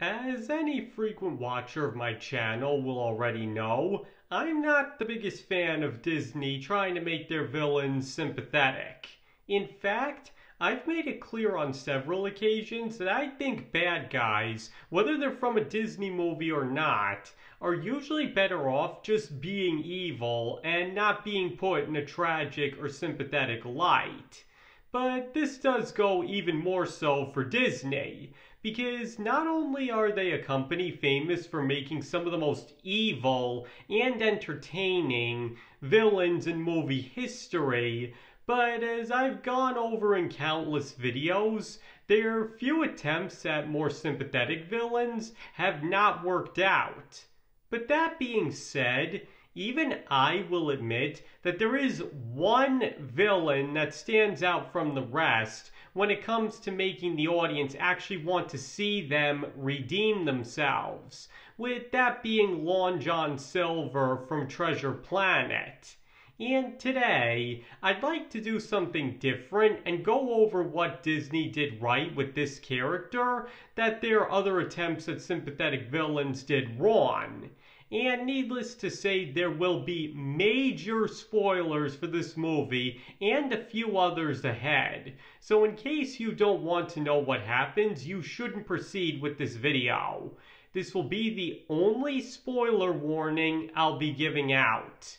As any frequent watcher of my channel will already know, I'm not the biggest fan of Disney trying to make their villains sympathetic. In fact, I've made it clear on several occasions that I think bad guys, whether they're from a Disney movie or not, are usually better off just being evil and not being put in a tragic or sympathetic light. But this does go even more so for Disney, because not only are they a company famous for making some of the most evil and entertaining villains in movie history, but as I've gone over in countless videos, their few attempts at more sympathetic villains have not worked out. But that being said, even I will admit that there is one villain that stands out from the rest when it comes to making the audience actually want to see them redeem themselves, with that being Long John Silver from Treasure Planet. And today, I'd like to do something different and go over what Disney did right with this character that their other attempts at sympathetic villains did wrong. And needless to say, there will be major spoilers for this movie and a few others ahead. So in case you don't want to know what happens, you shouldn't proceed with this video. This will be the only spoiler warning I'll be giving out.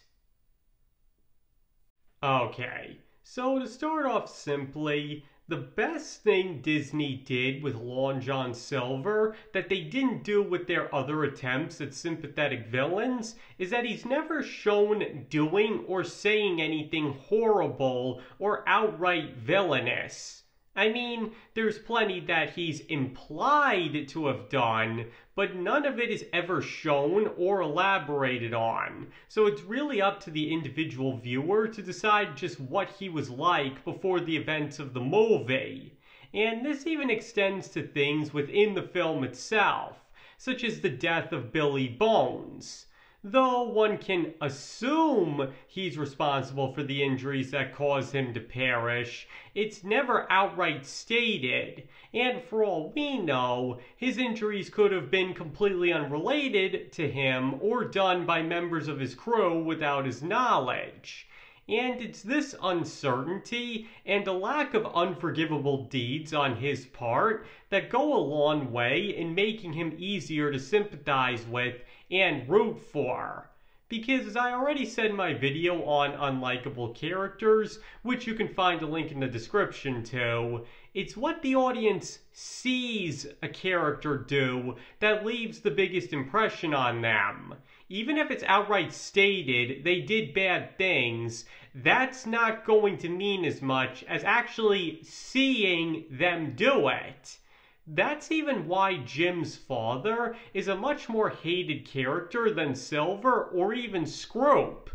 Okay, so to start off simply, the best thing Disney did with Long John Silver that they didn't do with their other attempts at sympathetic villains is that he's never shown doing or saying anything horrible or outright villainous. I mean, there's plenty that he's implied to have done, but none of it is ever shown or elaborated on. So it's really up to the individual viewer to decide just what he was like before the events of the movie. And this even extends to things within the film itself, such as the death of Billy Bones. Though one can assume he's responsible for the injuries that caused him to perish, it's never outright stated, and for all we know, his injuries could have been completely unrelated to him or done by members of his crew without his knowledge. And it's this uncertainty and a lack of unforgivable deeds on his part that go a long way in making him easier to sympathize with and root for. Because as I already said in my video on unlikable characters, which you can find a link in the description to, it's what the audience sees a character do that leaves the biggest impression on them. Even if it's outright stated they did bad things, that's not going to mean as much as actually seeing them do it. That's even why Jim's father is a much more hated character than Silver or even Scroop.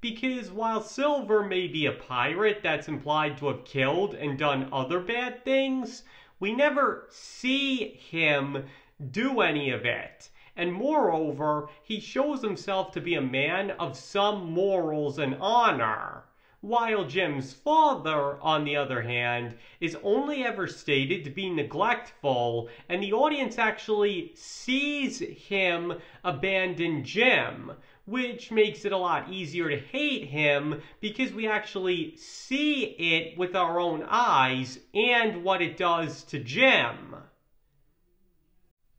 Because while Silver may be a pirate that's implied to have killed and done other bad things, we never see him do any of it. And moreover, he shows himself to be a man of some morals and honor. While Jim's father, on the other hand, is only ever stated to be neglectful, and the audience actually sees him abandon Jim, which makes it a lot easier to hate him because we actually see it with our own eyes and what it does to Jim.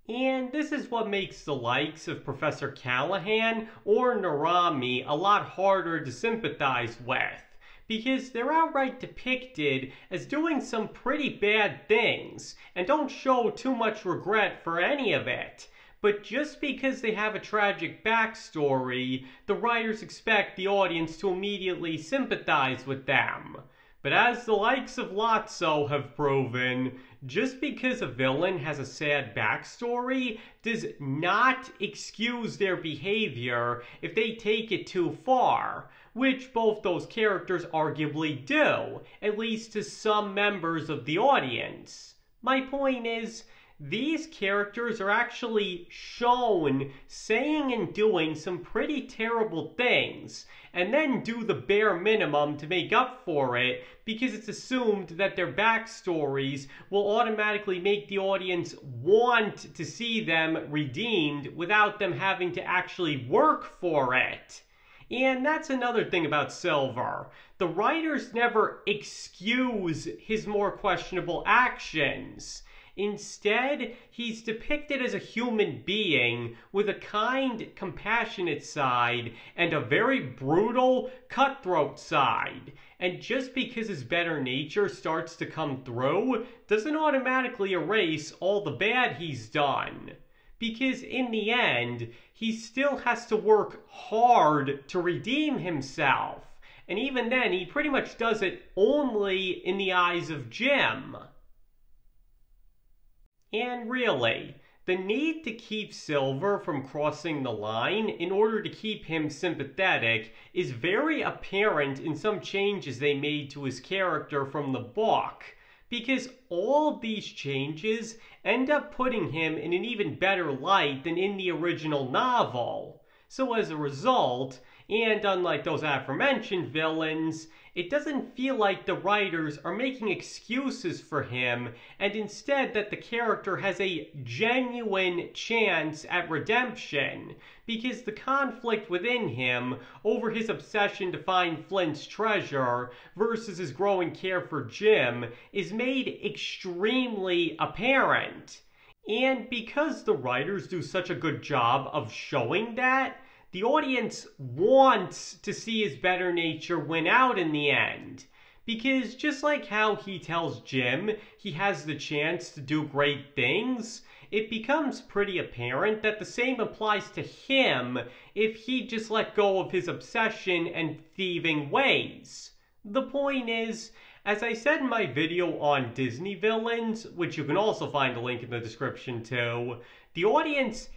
And this is what makes the likes of Professor Callahan or Narami a lot harder to sympathize with, because they're outright depicted as doing some pretty bad things and don't show too much regret for any of it. But just because they have a tragic backstory, the writers expect the audience to immediately sympathize with them. But as the likes of Lotso have proven, just because a villain has a sad backstory does not excuse their behavior if they take it too far, which both those characters arguably do, at least to some members of the audience. My point is, these characters are actually shown saying and doing some pretty terrible things, and then do the bare minimum to make up for it, because it's assumed that their backstories will automatically make the audience want to see them redeemed without them having to actually work for it. And that's another thing about Silver. The writers never excuse his more questionable actions. Instead, he's depicted as a human being with a kind, compassionate side and a very brutal, cutthroat side. And just because his better nature starts to come through doesn't automatically erase all the bad he's done. Because in the end, he still has to work hard to redeem himself. And even then, he pretty much does it only in the eyes of Jim. And really, the need to keep Silver from crossing the line in order to keep him sympathetic is very apparent in some changes they made to his character from the book, because all these changes end up putting him in an even better light than in the original novel. So as a result, and unlike those aforementioned villains, it doesn't feel like the writers are making excuses for him, and instead that the character has a genuine chance at redemption, because the conflict within him over his obsession to find Flint's treasure versus his growing care for Jim is made extremely apparent. And because the writers do such a good job of showing that, the audience wants to see his better nature win out in the end. Because just like how he tells Jim he has the chance to do great things, it becomes pretty apparent that the same applies to him if he just let go of his obsession and thieving ways. The point is, as I said in my video on Disney villains, which you can also find a link in the description to, the audience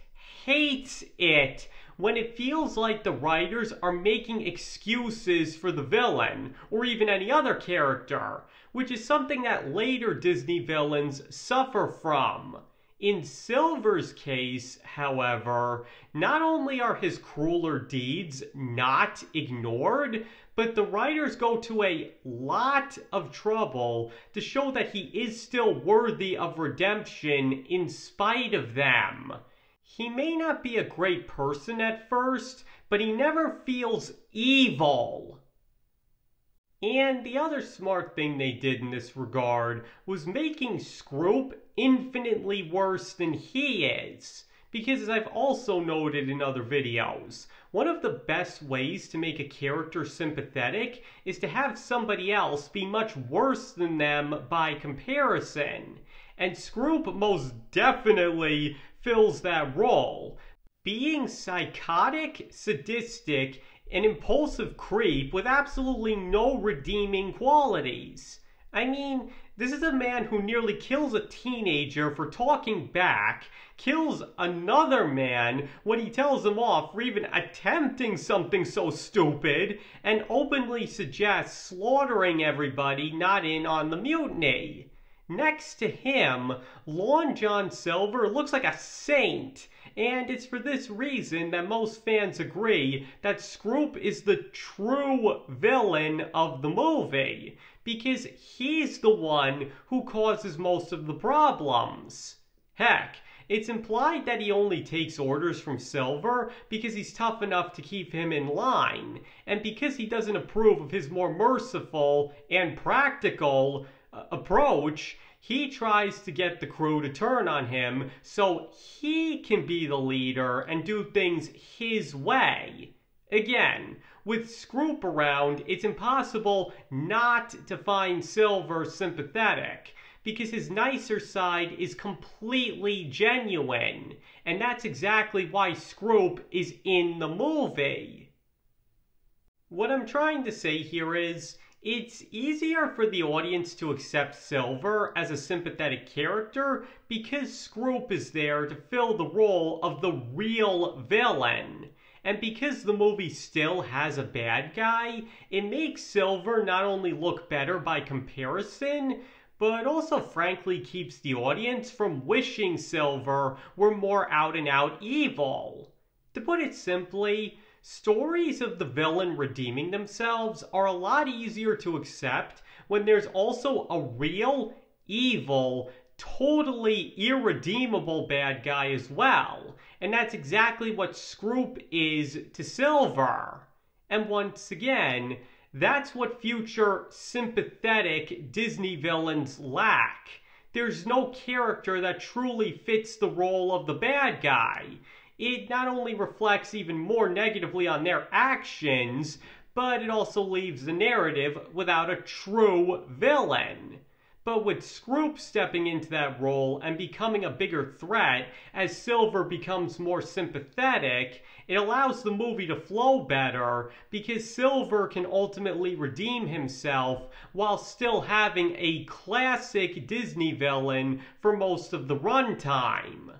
hates it when it feels like the writers are making excuses for the villain, or even any other character, which is something that later Disney villains suffer from. In Silver's case, however, not only are his crueler deeds not ignored, but the writers go to a lot of trouble to show that he is still worthy of redemption in spite of them. He may not be a great person at first, but he never feels evil. And the other smart thing they did in this regard was making Scroop infinitely worse than he is. Because as I've also noted in other videos, one of the best ways to make a character sympathetic is to have somebody else be much worse than them by comparison. And Scroop most definitely fills that role, being psychotic, sadistic, an impulsive creep with absolutely no redeeming qualities. I mean, this is a man who nearly kills a teenager for talking back, kills another man when he tells him off for even attempting something so stupid, and openly suggests slaughtering everybody not in on the mutiny. Next to him, Long John Silver looks like a saint, and it's for this reason that most fans agree that Scroop is the true villain of the movie, because he's the one who causes most of the problems. Heck, it's implied that he only takes orders from Silver because he's tough enough to keep him in line, and because he doesn't approve of his more merciful and practical approach, he tries to get the crew to turn on him so he can be the leader and do things his way. Again, with Scroop around, it's impossible not to find Silver sympathetic, because his nicer side is completely genuine, and that's exactly why Scroop is in the movie. What I'm trying to say here is, it's easier for the audience to accept Silver as a sympathetic character because Scroop is there to fill the role of the real villain. And because the movie still has a bad guy, it makes Silver not only look better by comparison, but also frankly keeps the audience from wishing Silver were more out and out evil. To put it simply, stories of the villain redeeming themselves are a lot easier to accept when there's also a real, evil, totally irredeemable bad guy as well. And that's exactly what Scroop is to Silver. And once again, that's what future sympathetic Disney villains lack. There's no character that truly fits the role of the bad guy. It not only reflects even more negatively on their actions, but it also leaves the narrative without a true villain. But with Scroop stepping into that role and becoming a bigger threat as Silver becomes more sympathetic, it allows the movie to flow better because Silver can ultimately redeem himself while still having a classic Disney villain for most of the runtime.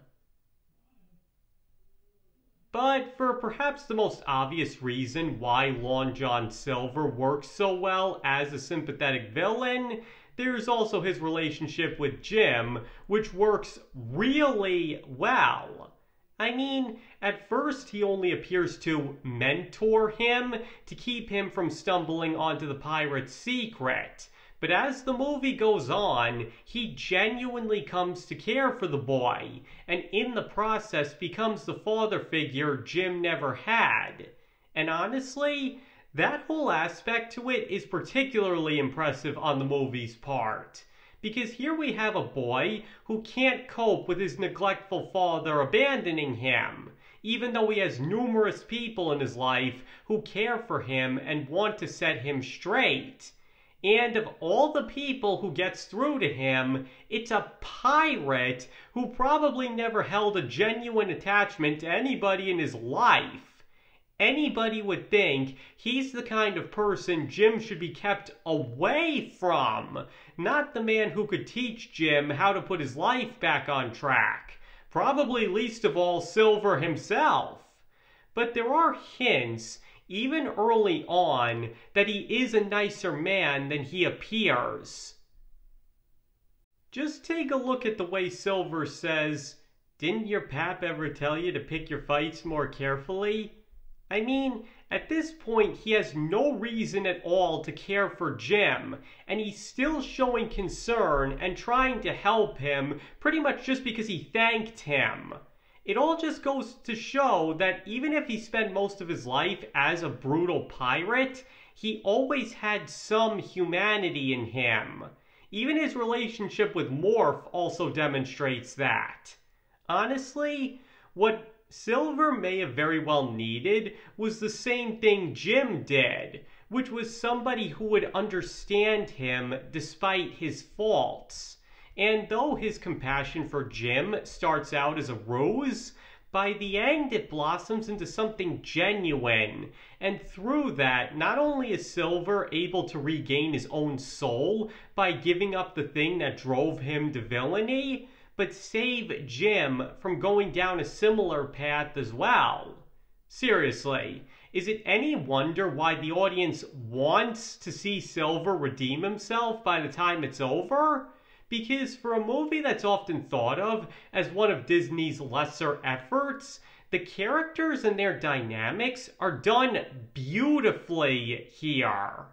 But for perhaps the most obvious reason why Long John Silver works so well as a sympathetic villain, there's also his relationship with Jim, which works really well. I mean, at first he only appears to mentor him to keep him from stumbling onto the pirate's secret. But as the movie goes on, he genuinely comes to care for the boy, and in the process becomes the father figure Jim never had. And honestly, that whole aspect to it is particularly impressive on the movie's part. Because here we have a boy who can't cope with his neglectful father abandoning him, even though he has numerous people in his life who care for him and want to set him straight. And of all the people who gets through to him, it's a pirate who probably never held a genuine attachment to anybody in his life. Anybody would think he's the kind of person Jim should be kept away from, not the man who could teach Jim how to put his life back on track. Probably least of all Silver himself. But there are hints, even early on, that he is a nicer man than he appears. Just take a look at the way Silver says, "Didn't your pap ever tell you to pick your fights more carefully?" I mean, at this point, he has no reason at all to care for Jim, and he's still showing concern and trying to help him pretty much just because he thanked him. It all just goes to show that even if he spent most of his life as a brutal pirate, he always had some humanity in him. Even his relationship with Morph also demonstrates that. Honestly, what Silver may have very well needed was the same thing Jim did, which was somebody who would understand him despite his faults. And though his compassion for Jim starts out as a ruse, by the end it blossoms into something genuine. And through that, not only is Silver able to regain his own soul by giving up the thing that drove him to villainy, but save Jim from going down a similar path as well. Seriously, is it any wonder why the audience wants to see Silver redeem himself by the time it's over? Because for a movie that's often thought of as one of Disney's lesser efforts, the characters and their dynamics are done beautifully here.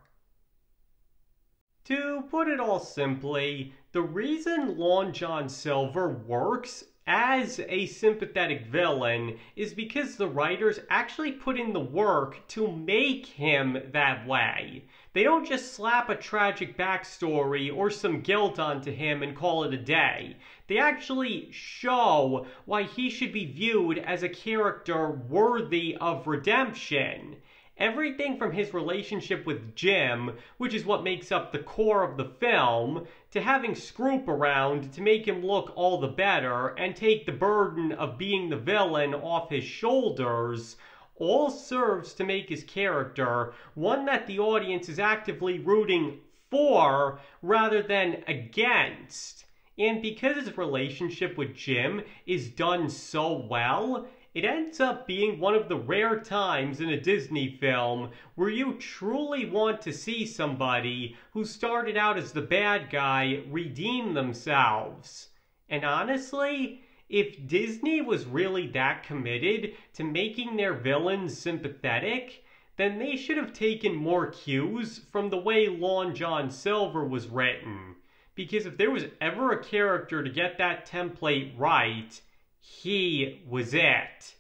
To put it all simply, the reason Long John Silver works as a sympathetic villain is because the writers actually put in the work to make him that way. They don't just slap a tragic backstory or some guilt onto him and call it a day. They actually show why he should be viewed as a character worthy of redemption. Everything from his relationship with Jim, which is what makes up the core of the film, to having Scroop around to make him look all the better and take the burden of being the villain off his shoulders, all serves to make his character one that the audience is actively rooting for rather than against. And because his relationship with Jim is done so well, it ends up being one of the rare times in a Disney film where you truly want to see somebody who started out as the bad guy redeem themselves. And honestly, if Disney was really that committed to making their villains sympathetic, then they should have taken more cues from the way Long John Silver was written. Because if there was ever a character to get that template right, he was it.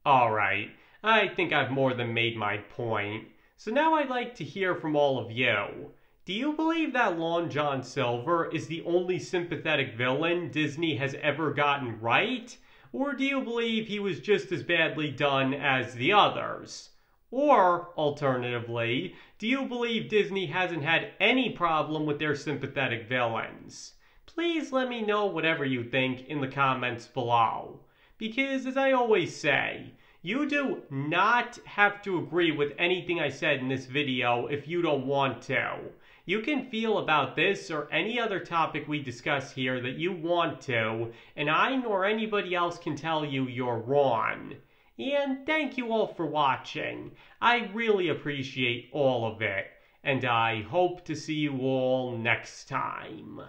Alright, I think I've more than made my point. So now I'd like to hear from all of you. Do you believe that Long John Silver is the only sympathetic villain Disney has ever gotten right? Or do you believe he was just as badly done as the others? Or, alternatively, do you believe Disney hasn't had any problem with their sympathetic villains? Please let me know whatever you think in the comments below. Because, as I always say, you do not have to agree with anything I said in this video if you don't want to. You can feel about this or any other topic we discuss here that you want to, and I nor anybody else can tell you you're wrong. And thank you all for watching. I really appreciate all of it, and I hope to see you all next time.